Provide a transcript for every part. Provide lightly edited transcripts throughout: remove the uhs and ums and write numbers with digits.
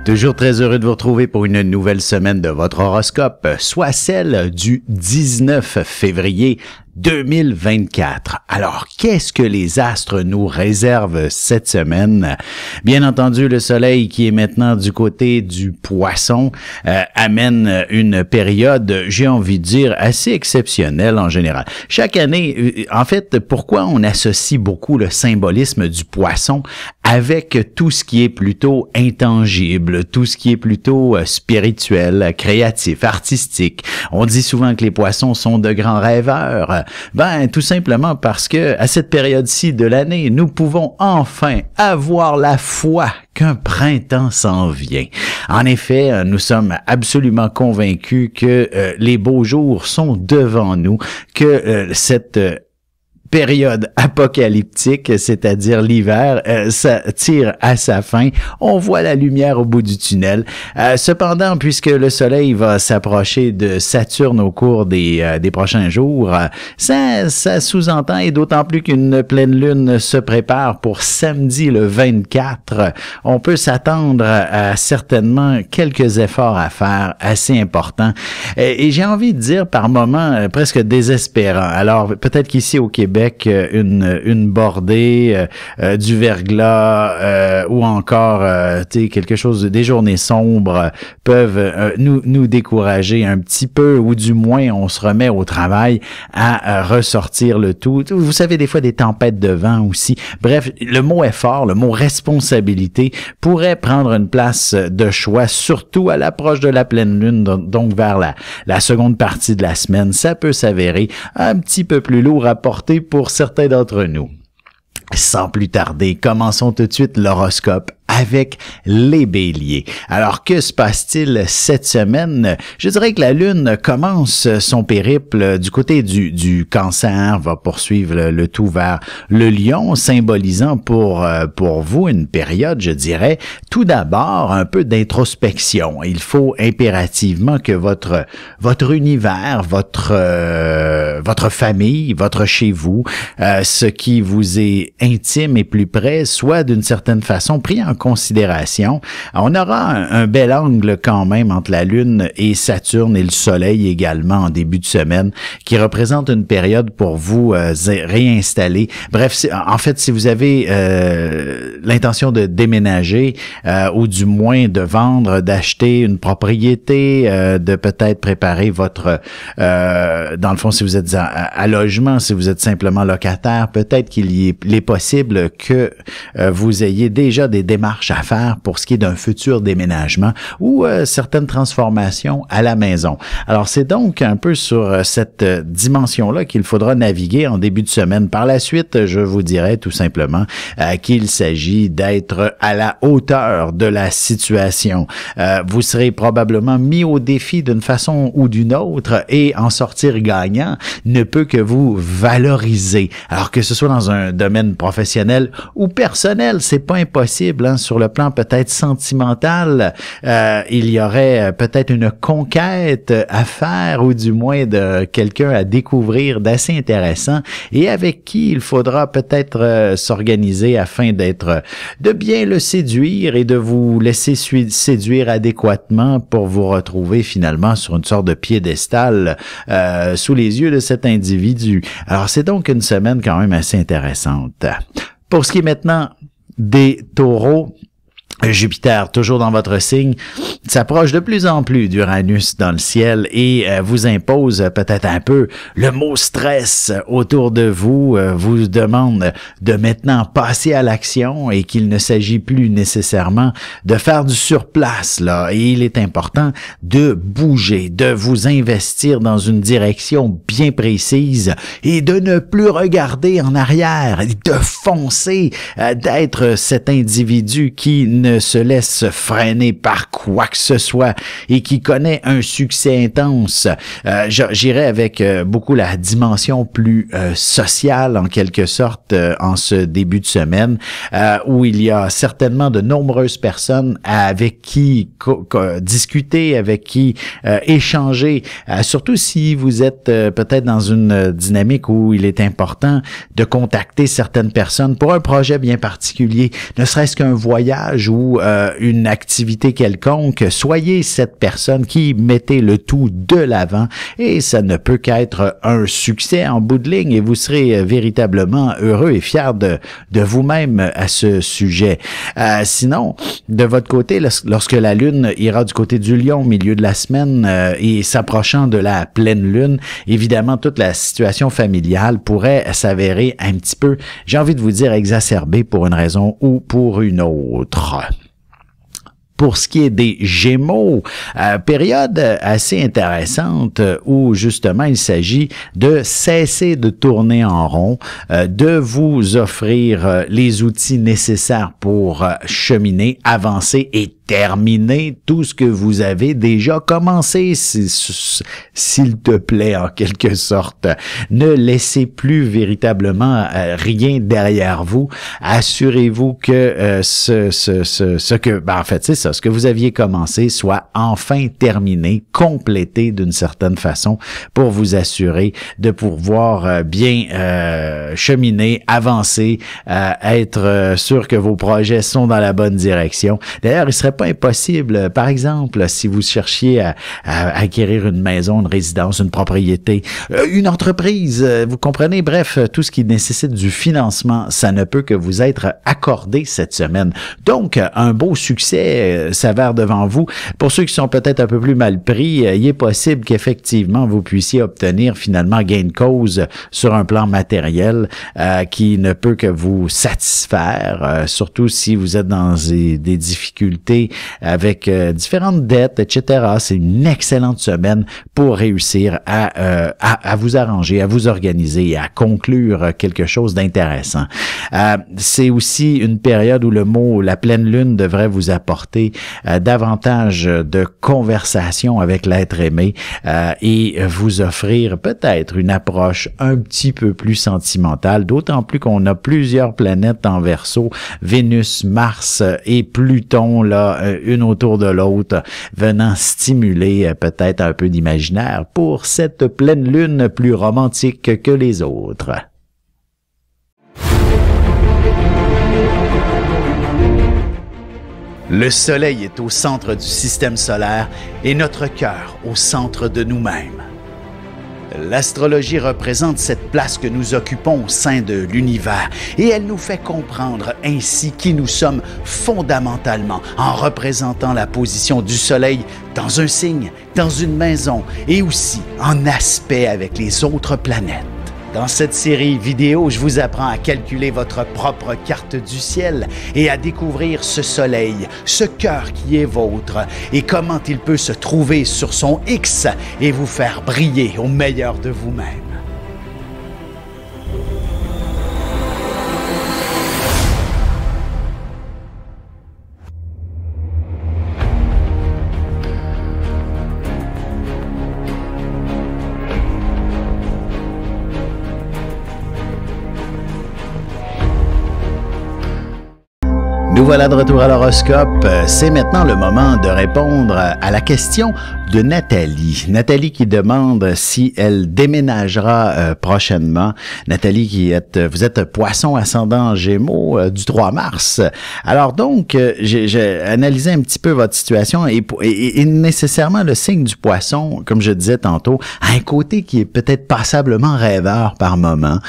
Toujours très heureux de vous retrouver pour une nouvelle semaine de votre horoscope, soit celle du 19 février 2024. Alors, qu'est-ce que les astres nous réservent cette semaine? Bien entendu, le soleil qui est maintenant du côté du poisson amène une période, j'ai envie de dire, assez exceptionnelle en général. Chaque année, en fait, pourquoi on associe beaucoup le symbolisme du poisson avec tout ce qui est plutôt intangible, tout ce qui est plutôt spirituel, créatif, artistique? On dit souvent que les poissons sont de grands rêveurs. Ben, tout simplement parce que à cette période-ci de l'année, nous pouvons enfin avoir la foi qu'un printemps s'en vient. En effet, nous sommes absolument convaincus que les beaux jours sont devant nous, que cette période apocalyptique, c'est-à-dire l'hiver, ça tire à sa fin. On voit la lumière au bout du tunnel. Cependant, puisque le soleil va s'approcher de Saturne au cours des prochains jours, ça sous-entend, et d'autant plus qu'une pleine lune se prépare pour samedi le 24, on peut s'attendre à certainement quelques efforts à faire assez importants. Et j'ai envie de dire par moments presque désespérants. Alors, peut-être qu'ici au Québec, une bordée, du verglas ou encore quelque chose, des journées sombres peuvent nous décourager un petit peu, ou du moins on se remet au travail à ressortir le tout. Vous savez, des fois des tempêtes de vent aussi. Bref, le mot effort, le mot responsabilité pourrait prendre une place de choix, surtout à l'approche de la pleine lune, donc vers la seconde partie de la semaine. Ça peut s'avérer un petit peu plus lourd à porter pour certains d'entre nous. Sans plus tarder, commençons tout de suite l'horoscope avec les béliers. Alors, que se passe-t-il cette semaine? Je dirais que la Lune commence son périple du côté du Cancer, va poursuivre le tout vers le Lion, symbolisant pour vous une période, je dirais, tout d'abord un peu d'introspection. Il faut impérativement que votre univers, votre famille, votre chez vous, ce qui vous est intime et plus près, soit d'une certaine façon pris en considération. On aura un bel angle quand même entre la Lune et Saturne et le Soleil également en début de semaine, qui représente une période pour vous réinstaller. Bref, en fait, si vous avez l'intention de déménager ou du moins de vendre, d'acheter une propriété, de peut-être préparer votre... dans le fond, si vous êtes à logement, si vous êtes simplement locataire, peut-être qu'il est possible que vous ayez déjà des démarches à faire pour ce qui est d'un futur déménagement ou certaines transformations à la maison. Alors, c'est donc un peu sur cette dimension-là qu'il faudra naviguer en début de semaine. Par la suite, je vous dirais tout simplement qu'il s'agit d'être à la hauteur de la situation. Vous serez probablement mis au défi d'une façon ou d'une autre, et en sortir gagnant ne peut que vous valoriser. Alors que ce soit dans un domaine professionnel ou personnel, c'est pas impossible, hein. Sur le plan peut-être sentimental, il y aurait peut-être une conquête à faire, ou du moins de quelqu'un à découvrir d'assez intéressant, et avec qui il faudra peut-être s'organiser afin de bien le séduire et de vous laisser séduire adéquatement pour vous retrouver finalement sur une sorte de piédestal sous les yeux de cet individu. Alors, c'est donc une semaine quand même assez intéressante. Pour ce qui est maintenant des taureaux, Jupiter, toujours dans votre signe, s'approche de plus en plus d'Uranus dans le ciel et vous impose peut-être un peu le mot stress autour de vous, vous demande de maintenant passer à l'action et qu'il ne s'agit plus nécessairement de faire du surplace, là. Et il est important de bouger, de vous investir dans une direction bien précise et de ne plus regarder en arrière, de foncer, d'être cet individu qui ne se laisse freiner par quoi que ce soit et qui connaît un succès intense. J'irais avec beaucoup la dimension plus sociale, en quelque sorte, en ce début de semaine, où il y a certainement de nombreuses personnes avec qui discuter, avec qui échanger, surtout si vous êtes peut-être dans une dynamique où il est important de contacter certaines personnes pour un projet bien particulier, ne serait-ce qu'un voyage ou une activité quelconque, soyez cette personne qui mettez le tout de l'avant et ça ne peut qu'être un succès en bout de ligne et vous serez véritablement heureux et fier de vous-même à ce sujet. Sinon, de votre côté, lorsque la Lune ira du côté du Lion au milieu de la semaine et s'approchant de la pleine Lune, évidemment, toute la situation familiale pourrait s'avérer un petit peu, j'ai envie de vous dire, exacerbée pour une raison ou pour une autre. Pour ce qui est des Gémeaux, période assez intéressante où justement il s'agit de cesser de tourner en rond, de vous offrir les outils nécessaires pour cheminer, avancer et terminer tout ce que vous avez déjà commencé, s'il te plaît, en quelque sorte. Ne laissez plus véritablement rien derrière vous. Assurez-vous que ce que vous aviez commencé soit enfin terminé, complété d'une certaine façon pour vous assurer de pouvoir bien cheminer, avancer, être sûr que vos projets sont dans la bonne direction. D'ailleurs, il serait pas impossible, par exemple, si vous cherchiez à acquérir une maison, une résidence, une propriété, une entreprise, vous comprenez, bref, tout ce qui nécessite du financement, ça ne peut que vous être accordé cette semaine. Donc, un beau succès s'avère devant vous. Pour ceux qui sont peut-être un peu plus mal pris, il est possible qu'effectivement, vous puissiez obtenir finalement gain de cause sur un plan matériel qui ne peut que vous satisfaire, surtout si vous êtes dans des difficultés avec différentes dettes, etc. C'est une excellente semaine pour réussir à vous arranger, à vous organiser et à conclure quelque chose d'intéressant. C'est aussi une période où la pleine lune devrait vous apporter davantage de conversation avec l'être aimé et vous offrir peut-être une approche un petit peu plus sentimentale, d'autant plus qu'on a plusieurs planètes en Verseau, Vénus, Mars et Pluton, là, une autour de l'autre, venant stimuler peut-être un peu d'imaginaire pour cette pleine lune plus romantique que les autres. Le soleil est au centre du système solaire et notre cœur au centre de nous-mêmes. L'astrologie représente cette place que nous occupons au sein de l'univers et elle nous fait comprendre ainsi qui nous sommes fondamentalement en représentant la position du soleil dans un signe, dans une maison et aussi en aspect avec les autres planètes. Dans cette série vidéo, je vous apprends à calculer votre propre carte du ciel et à découvrir ce soleil, ce cœur qui est vôtre et comment il peut se trouver sur son X et vous faire briller au meilleur de vous-même. Nous voilà de retour à l'horoscope. C'est maintenant le moment de répondre à la question de Nathalie. Nathalie qui demande si elle déménagera prochainement. Nathalie, vous êtes poisson ascendant Gémeaux du 3 mars. Alors donc, j'ai analysé un petit peu votre situation et nécessairement le signe du poisson, comme je disais tantôt, a un côté qui est peut-être passablement rêveur par moment.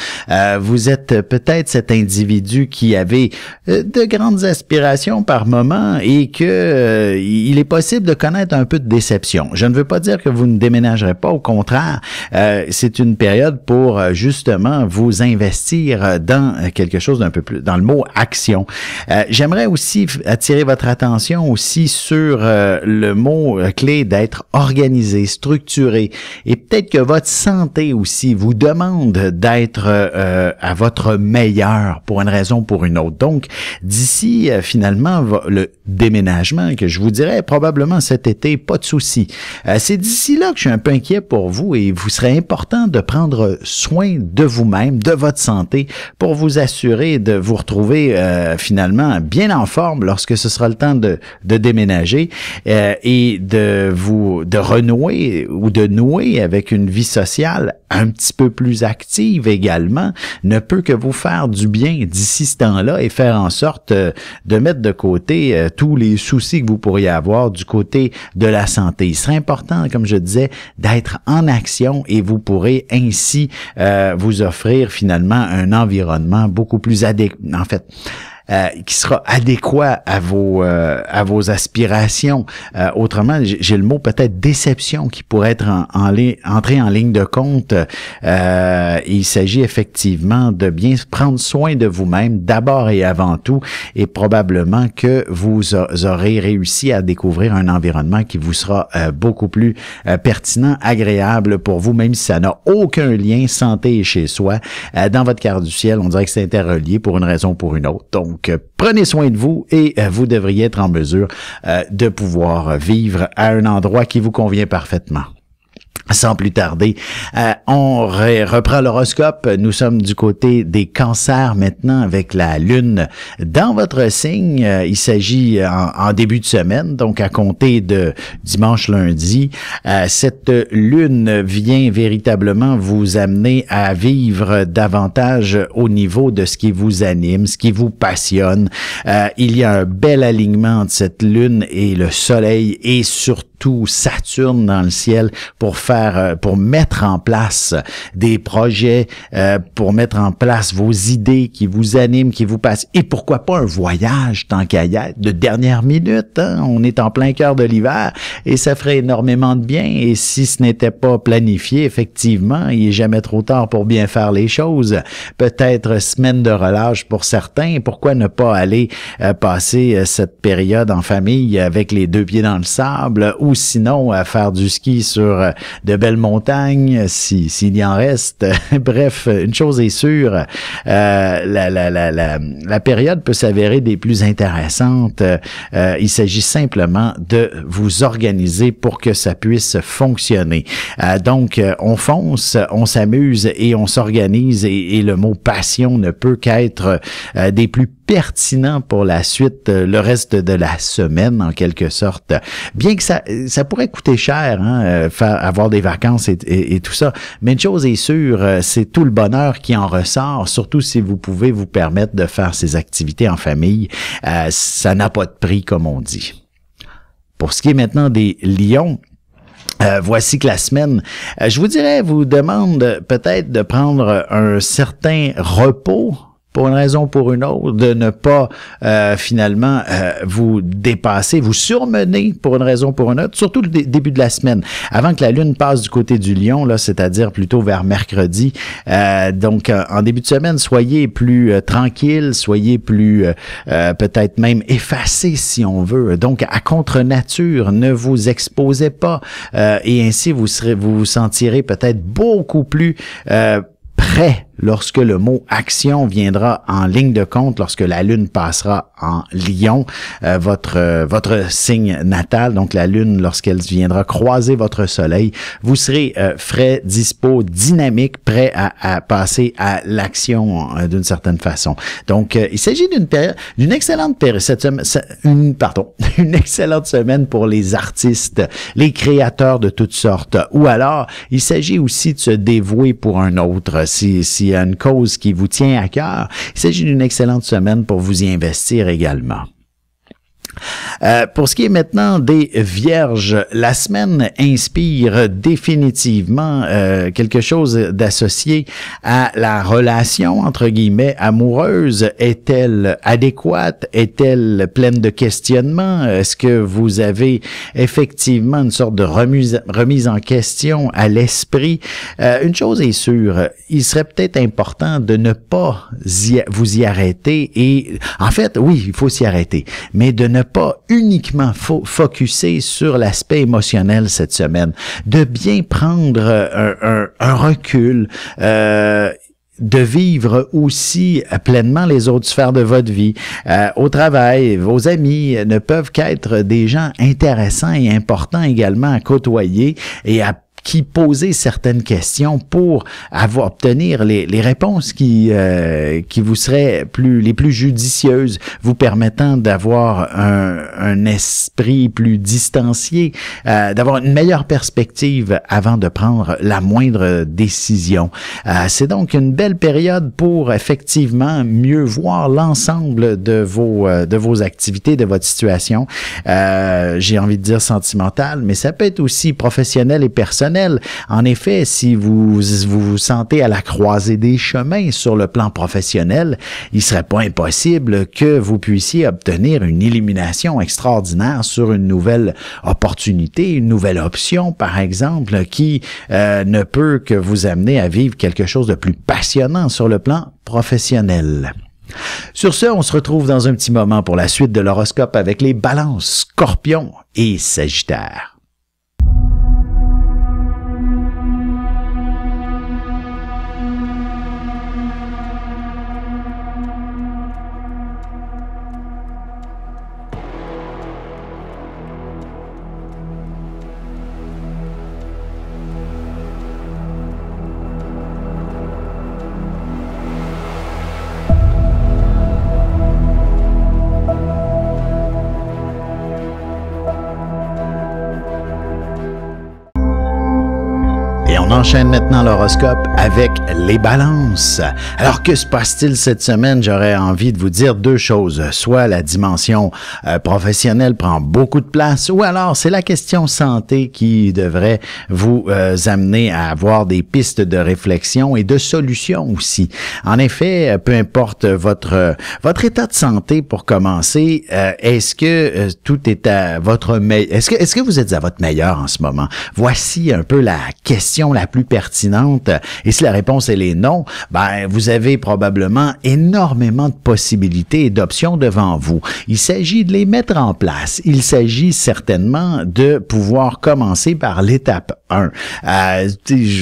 Vous êtes peut-être cet individu qui avait de grandes aspirations par moment et que il est possible de connaître un peu de déception. Je ne veux pas dire que vous ne déménagerez pas, au contraire, c'est une période pour justement vous investir dans quelque chose d'un peu plus, dans le mot action. J'aimerais aussi attirer votre attention aussi sur le mot clé d'être organisé, structuré et peut-être que votre santé aussi vous demande d'être à votre meilleur pour une raison ou pour une autre. Donc, d'ici finalement le déménagement que je vous dirais probablement cet été, pas de souci. C'est d'ici là que je suis un peu inquiet pour vous et vous serait important de prendre soin de vous-même, de votre santé pour vous assurer de vous retrouver finalement bien en forme lorsque ce sera le temps de déménager et de renouer ou de nouer avec une vie sociale un petit peu plus active également, ne peut que vous faire du bien d'ici ce temps-là et faire en sorte de mettre de côté tous les soucis que vous pourriez avoir du côté de la santé. Il serait important, comme je disais, d'être en action et vous pourrez ainsi vous offrir finalement un environnement beaucoup plus adéquat, en fait, qui sera adéquat à vos aspirations. Autrement, j'ai le mot peut-être déception qui pourrait être entrer en ligne de compte. Il s'agit effectivement de bien prendre soin de vous-même d'abord et avant tout, et probablement que vous aurez réussi à découvrir un environnement qui vous sera beaucoup plus pertinent, agréable pour vous, même si ça n'a aucun lien santé et chez soi. Dans votre carte du ciel, on dirait que c'est interrelié pour une raison ou pour une autre. Donc, prenez soin de vous et vous devriez être en mesure de pouvoir vivre à un endroit qui vous convient parfaitement. Sans plus tarder, on reprend l'horoscope. Nous sommes du côté des cancers maintenant avec la lune dans votre signe. Il s'agit en début de semaine, donc à compter de dimanche, lundi. Cette lune vient véritablement vous amener à vivre davantage au niveau de ce qui vous anime, ce qui vous passionne. Il y a un bel alignement entre cette lune et le soleil et surtout Saturne dans le ciel pour mettre en place des projets, pour mettre en place vos idées qui vous animent, qui vous passent. Et pourquoi pas un voyage tant qu'à y être de dernière minute, hein? On est en plein cœur de l'hiver et ça ferait énormément de bien. Et si ce n'était pas planifié, effectivement, il est jamais trop tard pour bien faire les choses. Peut-être semaine de relâche pour certains. Pourquoi ne pas aller passer cette période en famille avec les deux pieds dans le sable, ou sinon à faire du ski sur de belles montagnes, s'il y en reste. Bref, une chose est sûre, la période peut s'avérer des plus intéressantes. Il s'agit simplement de vous organiser pour que ça puisse fonctionner. Donc, on fonce, on s'amuse et on s'organise, et le mot passion ne peut qu'être des plus pertinent pour la suite, le reste de la semaine, en quelque sorte. Bien que ça pourrait coûter cher, hein, avoir des vacances et tout ça, mais une chose est sûre, c'est tout le bonheur qui en ressort, surtout si vous pouvez vous permettre de faire ces activités en famille. Ça n'a pas de prix, comme on dit. Pour ce qui est maintenant des lions, voici que la semaine, je vous dirais, vous demande peut-être de prendre un certain repos, pour une raison ou pour une autre, de ne pas finalement vous dépasser, vous surmener pour une raison ou pour une autre, surtout le début de la semaine, avant que la lune passe du côté du lion, là, c'est-à-dire plutôt vers mercredi. Donc, en début de semaine, soyez plus tranquille, soyez plus peut-être même effacé si on veut. Donc, à contre-nature, ne vous exposez pas et ainsi vous vous sentirez peut-être beaucoup plus prêt lorsque le mot action viendra en ligne de compte, lorsque la lune passera en lion, votre signe natal, donc la lune, lorsqu'elle viendra croiser votre soleil, vous serez frais, dispo, dynamique, prêt à passer à l'action d'une certaine façon. Donc, il s'agit d'une excellente une excellente semaine pour les artistes, les créateurs de toutes sortes, ou alors, il s'agit aussi de se dévouer pour un autre, s'il y a une cause qui vous tient à cœur, il s'agit d'une excellente semaine pour vous y investir également. Pour ce qui est maintenant des vierges, la semaine inspire définitivement quelque chose d'associé à la relation, entre guillemets, amoureuse. Est-elle adéquate? Est-elle pleine de questionnements? Est-ce que vous avez effectivement une sorte de remise en question à l'esprit? Une chose est sûre, il serait peut-être important de ne pas vous y arrêter, et en fait, oui, il faut s'y arrêter, mais de ne pas uniquement focusser sur l'aspect émotionnel cette semaine, de bien prendre un recul, de vivre aussi pleinement les autres sphères de votre vie. Au travail, vos amis ne peuvent qu'être des gens intéressants et importants également à côtoyer et à poser certaines questions pour obtenir les réponses qui vous seraient les plus judicieuses, vous permettant d'avoir un esprit plus distancié, d'avoir une meilleure perspective avant de prendre la moindre décision. C'est donc une belle période pour effectivement mieux voir l'ensemble de vos activités, de votre situation. J'ai envie de dire sentimentale, mais ça peut être aussi professionnel et personnel. En effet, si vous vous sentez à la croisée des chemins sur le plan professionnel, il serait pas impossible que vous puissiez obtenir une illumination extraordinaire sur une nouvelle opportunité, une nouvelle option, par exemple, qui ne peut que vous amener à vivre quelque chose de plus passionnant sur le plan professionnel. Sur ce, on se retrouve dans un petit moment pour la suite de l'horoscope avec les Balances, Scorpions et Sagittaires. On enchaîne maintenant l'horoscope avec les Balances. Alors, que se passe-t-il cette semaine? J'aurais envie de vous dire deux choses. Soit la dimension professionnelle prend beaucoup de place, ou alors c'est la question santé qui devrait vous amener à avoir des pistes de réflexion et de solutions aussi. En effet, peu importe votre état de santé pour commencer, est-ce que tout est à votre est-ce que vous êtes à votre meilleur en ce moment? Voici un peu la question la plus pertinente. Et si la réponse elle est non, vous avez probablement énormément de possibilités et d'options devant vous. Il s'agit de les mettre en place. Il s'agit certainement de pouvoir commencer par l'étape 1.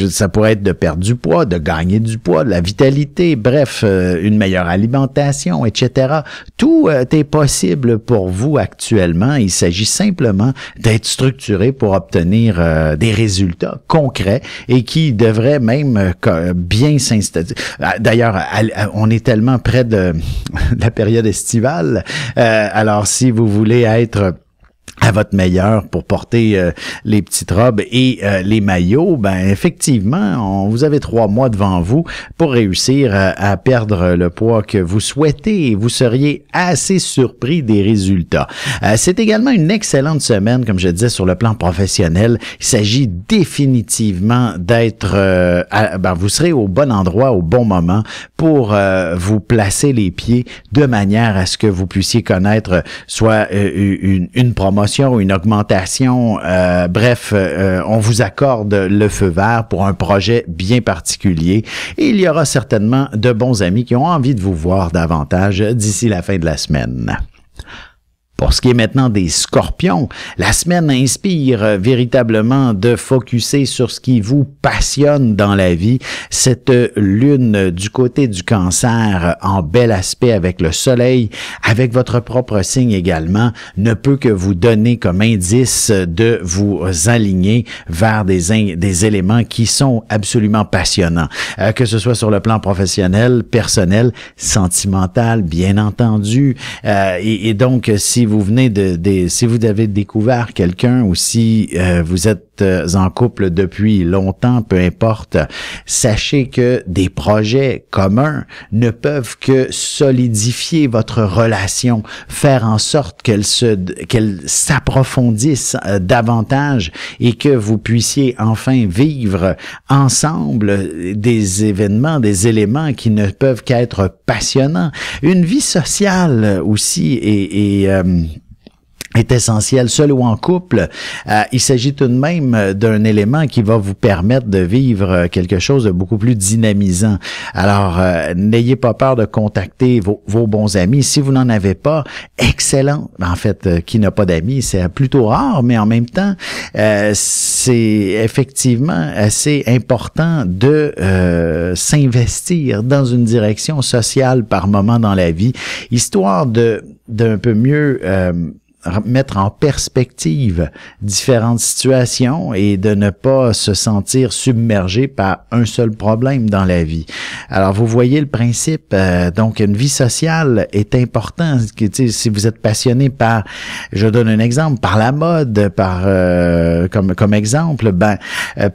Ça pourrait être de perdre du poids, de gagner du poids, de la vitalité, bref, une meilleure alimentation, etc. Tout est possible pour vous actuellement. Il s'agit simplement d'être structuré pour obtenir des résultats concrets et qui devraient même bien s'installer. D'ailleurs, on est tellement près de la période estivale. Alors, si vous voulez être à votre meilleur pour porter les petites robes et les maillots, effectivement, vous avez 3 mois devant vous pour réussir à perdre le poids que vous souhaitez et vous seriez assez surpris des résultats. C'est également une excellente semaine, comme je disais, sur le plan professionnel. Il s'agit définitivement d'être... vous serez au bon endroit, au bon moment pour vous placer les pieds de manière à ce que vous puissiez connaître soit une promotion ou une augmentation, on vous accorde le feu vert pour un projet bien particulier et il y aura certainement de bons amis qui ont envie de vous voir davantage d'ici la fin de la semaine. Pour ce qui est maintenant des Scorpions, la semaine inspire véritablement de focusser sur ce qui vous passionne dans la vie. Cette lune du côté du Cancer en bel aspect avec le soleil, avec votre propre signe également, ne peut que vous donner comme indice de vous aligner vers des éléments qui sont absolument passionnants. Que ce soit sur le plan professionnel, personnel, sentimental, bien entendu. Et donc, si vous venez si vous avez découvert quelqu'un ou si vous êtes en couple depuis longtemps, peu importe, sachez que des projets communs ne peuvent que solidifier votre relation, faire en sorte qu'elle s'approfondisse davantage et que vous puissiez enfin vivre ensemble des événements, des éléments qui ne peuvent qu'être passionnants. Une vie sociale aussi est essentiel, seul ou en couple. Il s'agit tout de même d'un élément qui va vous permettre de vivre quelque chose de beaucoup plus dynamisant. Alors, n'ayez pas peur de contacter vos bons amis. Si vous n'en avez pas, excellent. En fait, qui n'a pas d'amis, c'est plutôt rare, mais en même temps, c'est effectivement assez important de s'investir dans une direction sociale par moment dans la vie, histoire d'un peu mieux mettre en perspective différentes situations et de ne pas se sentir submergé par un seul problème dans la vie. Alors, vous voyez le principe. Donc, une vie sociale est importante. Si vous êtes passionné par, je donne un exemple, par la mode, comme exemple,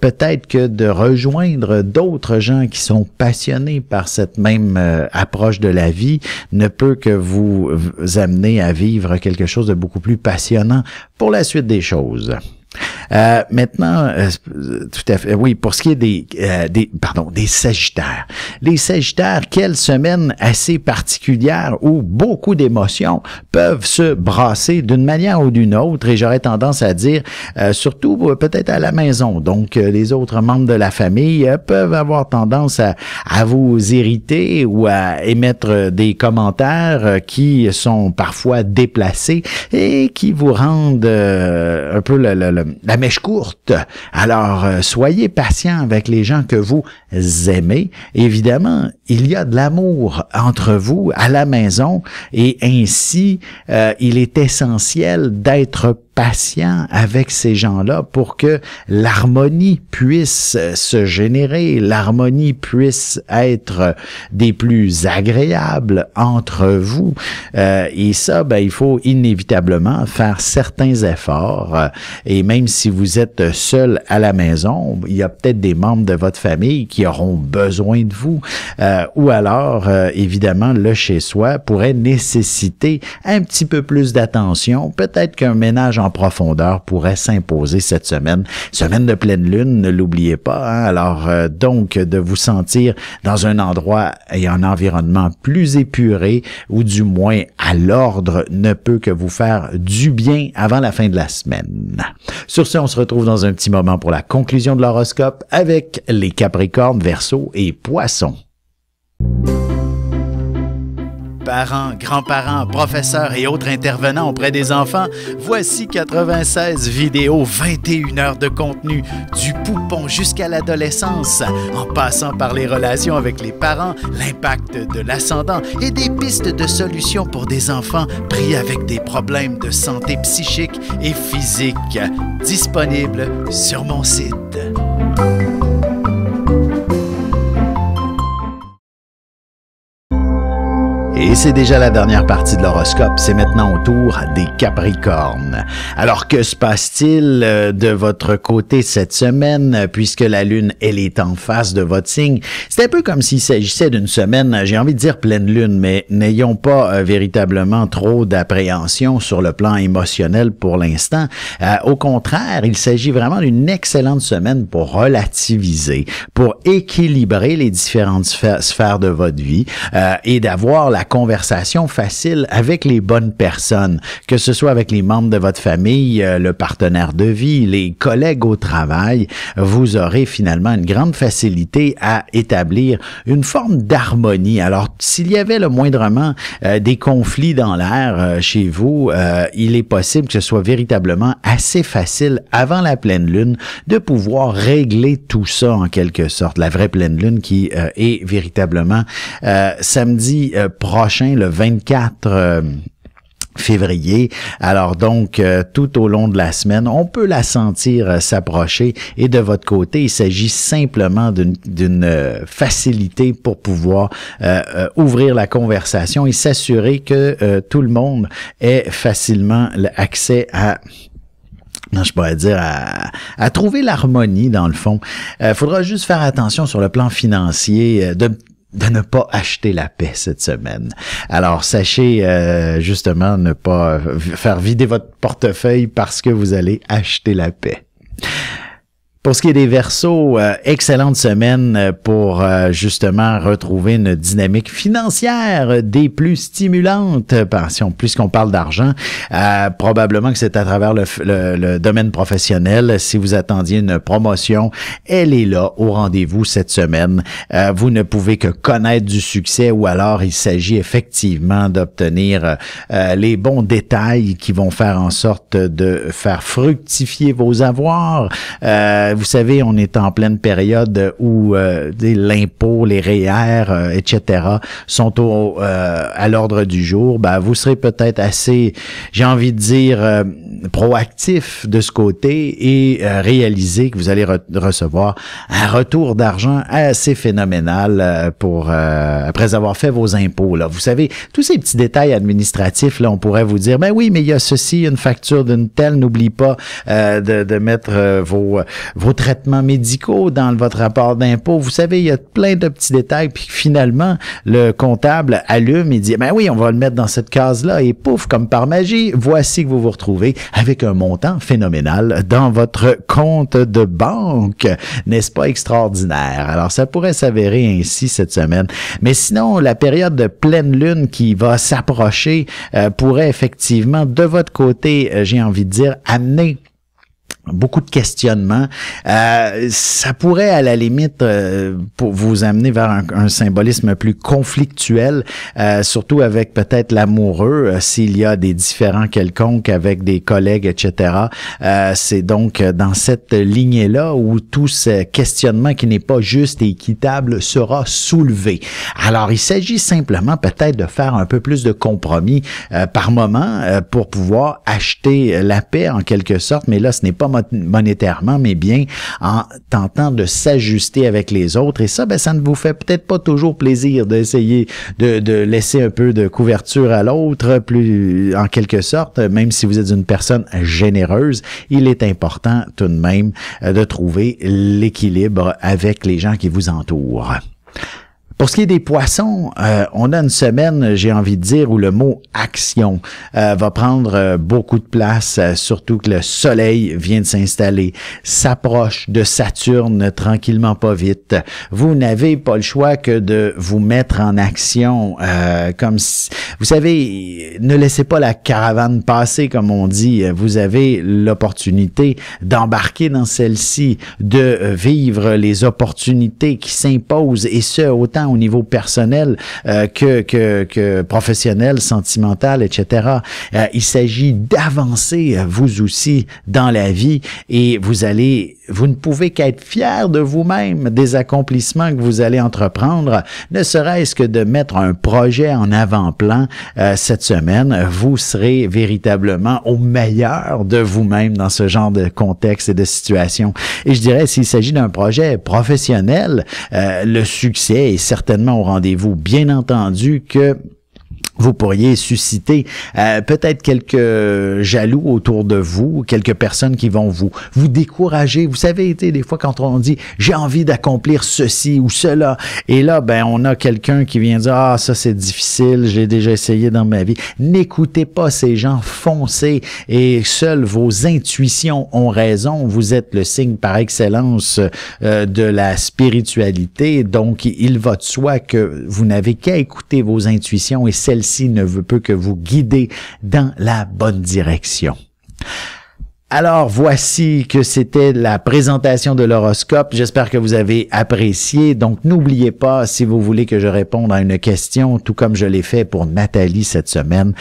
peut-être que de rejoindre d'autres gens qui sont passionnés par cette même approche de la vie ne peut que vous amener à vivre quelque chose de beaucoup plus passionnant pour la suite des choses. Maintenant, tout à fait, oui, pour ce qui est des Sagittaires. Les Sagittaires, quelle semaine assez particulière où beaucoup d'émotions peuvent se brasser d'une manière ou d'une autre, et j'aurais tendance à dire, surtout peut-être à la maison. Donc, les autres membres de la famille peuvent avoir tendance à vous irriter ou à émettre des commentaires qui sont parfois déplacés et qui vous rendent un peu la mèche courte. Alors, soyez patient avec les gens que vous aimez. Évidemment, il y a de l'amour entre vous à la maison et ainsi, il est essentiel d'être patient avec ces gens-là pour que l'harmonie puisse se générer, l'harmonie puisse être des plus agréables entre vous. Et ça, il faut inévitablement faire certains efforts. Et même si vous êtes seul à la maison, il y a peut-être des membres de votre famille qui auront besoin de vous. Ou alors, évidemment, le chez-soi pourrait nécessiter un petit peu plus d'attention. Peut-être qu'un ménage en profondeur pourrait s'imposer cette semaine. Semaine de pleine lune, ne l'oubliez pas. Hein? Alors, donc, de vous sentir dans un endroit et un environnement plus épuré ou du moins à l'ordre ne peut que vous faire du bien avant la fin de la semaine. Sur ce, on se retrouve dans un petit moment pour la conclusion de l'horoscope avec les Capricornes, Verseaux et Poissons. Parents, grands-parents, professeurs et autres intervenants auprès des enfants, voici 96 vidéos, 21 heures de contenu, du poupon jusqu'à l'adolescence, en passant par les relations avec les parents, l'impact de l'ascendant et des pistes de solutions pour des enfants pris avec des problèmes de santé psychique et physique, disponibles sur mon site. Et c'est déjà la dernière partie de l'horoscope. C'est maintenant au tour des Capricornes. Alors, que se passe-t-il de votre côté cette semaine, puisque la Lune, elle est en face de votre signe? C'est un peu comme s'il s'agissait d'une semaine, j'ai envie de dire pleine Lune, mais n'ayons pas véritablement trop d'appréhension sur le plan émotionnel pour l'instant. Au contraire, il s'agit vraiment d'une excellente semaine pour relativiser, pour équilibrer les différentes sphères de votre vie et d'avoir la conversation facile avec les bonnes personnes, que ce soit avec les membres de votre famille, le partenaire de vie, les collègues au travail, vous aurez finalement une grande facilité à établir une forme d'harmonie. Alors, s'il y avait le moindrement des conflits dans l'air chez vous, il est possible que ce soit véritablement assez facile avant la pleine lune de pouvoir régler tout ça en quelque sorte. La vraie pleine lune qui est véritablement samedi prochain, le 24 février. Alors donc, tout au long de la semaine, on peut la sentir s'approcher et de votre côté, il s'agit simplement d'une facilité pour pouvoir ouvrir la conversation et s'assurer que tout le monde ait facilement accès à... Non, je pourrais dire à trouver l'harmonie dans le fond. Faudra juste faire attention sur le plan financier de ne pas acheter la paix cette semaine. Alors, sachez justement ne pas faire vider votre portefeuille parce que vous allez acheter la paix. Pour ce qui est des Verseaux, excellente semaine pour justement retrouver une dynamique financière des plus stimulantes. Puisqu'on parle d'argent, probablement que c'est à travers le domaine professionnel. Si vous attendiez une promotion, elle est là au rendez-vous cette semaine. Vous ne pouvez que connaître du succès ou alors il s'agit effectivement d'obtenir les bons détails qui vont faire en sorte de faire fructifier vos avoirs. Vous savez, on est en pleine période où l'impôt, les REER, etc. sont à l'ordre du jour. Vous serez peut-être assez, j'ai envie de dire, proactif de ce côté et réaliser que vous allez recevoir un retour d'argent assez phénoménal après avoir fait vos impôts. Là. Vous savez, tous ces petits détails administratifs, là, on pourrait vous dire, ben oui, mais il y a ceci, une facture d'une telle, n'oublie pas de mettre vos traitements médicaux dans votre rapport d'impôt. Vous savez, il y a plein de petits détails, puis finalement, le comptable allume et dit, ben oui, on va le mettre dans cette case-là, et pouf, comme par magie, voici que vous vous retrouvez avec un montant phénoménal dans votre compte de banque. N'est-ce pas extraordinaire? Alors, ça pourrait s'avérer ainsi cette semaine. Mais sinon, la période de pleine lune qui va s'approcher pourrait effectivement, de votre côté, j'ai envie de dire, amener beaucoup de questionnements. Ça pourrait, à la limite, pour vous amener vers un symbolisme plus conflictuel, surtout avec peut-être l'amoureux, s'il y a des différends quelconques avec des collègues, etc. C'est donc dans cette lignée-là où tout ce questionnement qui n'est pas juste et équitable sera soulevé. Alors, il s'agit simplement peut-être de faire un peu plus de compromis par moment pour pouvoir acheter la paix en quelque sorte, mais là, ce n'est pas monétairement, mais bien en tentant de s'ajuster avec les autres. Et ça, ça ne vous fait peut-être pas toujours plaisir d'essayer de laisser un peu de couverture à l'autre, plus en quelque sorte, même si vous êtes une personne généreuse, il est important tout de même de trouver l'équilibre avec les gens qui vous entourent. Pour ce qui est des poissons, on a une semaine, j'ai envie de dire, où le mot action va prendre beaucoup de place, surtout que le soleil vient de s'installer, s'approche de Saturne tranquillement pas vite. Vous n'avez pas le choix que de vous mettre en action, comme si, vous savez, ne laissez pas la caravane passer, comme on dit. Vous avez l'opportunité d'embarquer dans celle-ci, de vivre les opportunités qui s'imposent, et ce, autant au niveau personnel que professionnel, sentimental, etc. Il s'agit d'avancer, vous aussi, dans la vie, et vous ne pouvez qu'être fier de vous-même, des accomplissements que vous allez entreprendre, ne serait-ce que de mettre un projet en avant-plan cette semaine. Vous serez véritablement au meilleur de vous-même dans ce genre de contexte et de situation. Et je dirais, s'il s'agit d'un projet professionnel, le succès est certainement au rendez-vous. Bien entendu que vous pourriez susciter peut-être quelques jaloux autour de vous, quelques personnes qui vont vous décourager. Vous savez, des fois quand on dit « j'ai envie d'accomplir ceci ou cela », et là, on a quelqu'un qui vient dire « ah, ça c'est difficile, j'ai déjà essayé dans ma vie ». N'écoutez pas ces gens, foncez, et seules vos intuitions ont raison. Vous êtes le signe par excellence de la spiritualité, donc il va de soi que vous n'avez qu'à écouter vos intuitions, et celles-ci ne peut que vous guider dans la bonne direction. Alors, voici que c'était la présentation de l'horoscope. J'espère que vous avez apprécié. Donc, n'oubliez pas, si vous voulez que je réponde à une question, tout comme je l'ai fait pour Nathalie cette semaine,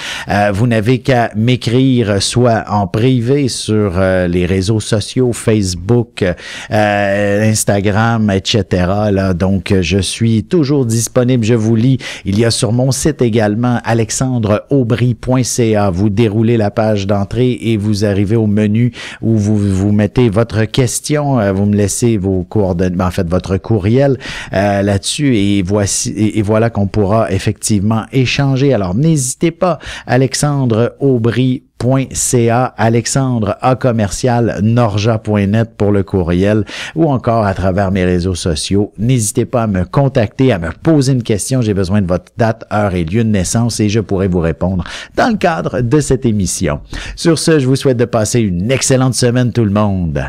vous n'avez qu'à m'écrire soit en privé sur les réseaux sociaux, Facebook, Instagram, etc. Là, donc, je suis toujours disponible. Je vous lis. Il y a sur mon site également, alexandreaubry.ca. Vous déroulez la page d'entrée et vous arrivez au menu où vous mettez votre question, vous me laissez vos coordonnées, en fait votre courriel là-dessus, et voilà qu'on pourra effectivement échanger. Alors n'hésitez pas, alexandreaubry.ca, alexandre@norja.net pour le courriel, ou encore à travers mes réseaux sociaux. N'hésitez pas à me contacter, à me poser une question. J'ai besoin de votre date, heure et lieu de naissance, et je pourrai vous répondre dans le cadre de cette émission. Sur ce, je vous souhaite de passer une excellente semaine tout le monde.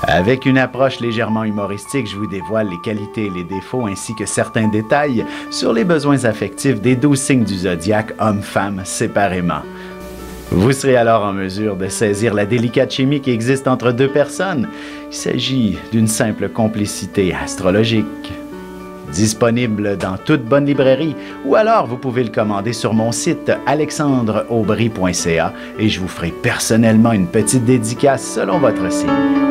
Avec une approche légèrement humoristique, je vous dévoile les qualités et les défauts ainsi que certains détails sur les besoins affectifs des 12 signes du zodiaque, hommes-femmes séparément. Vous serez alors en mesure de saisir la délicate chimie qui existe entre deux personnes. Il s'agit d'une simple complicité astrologique. Disponible dans toute bonne librairie, ou alors vous pouvez le commander sur mon site alexandreaubry.ca et je vous ferai personnellement une petite dédicace selon votre signe.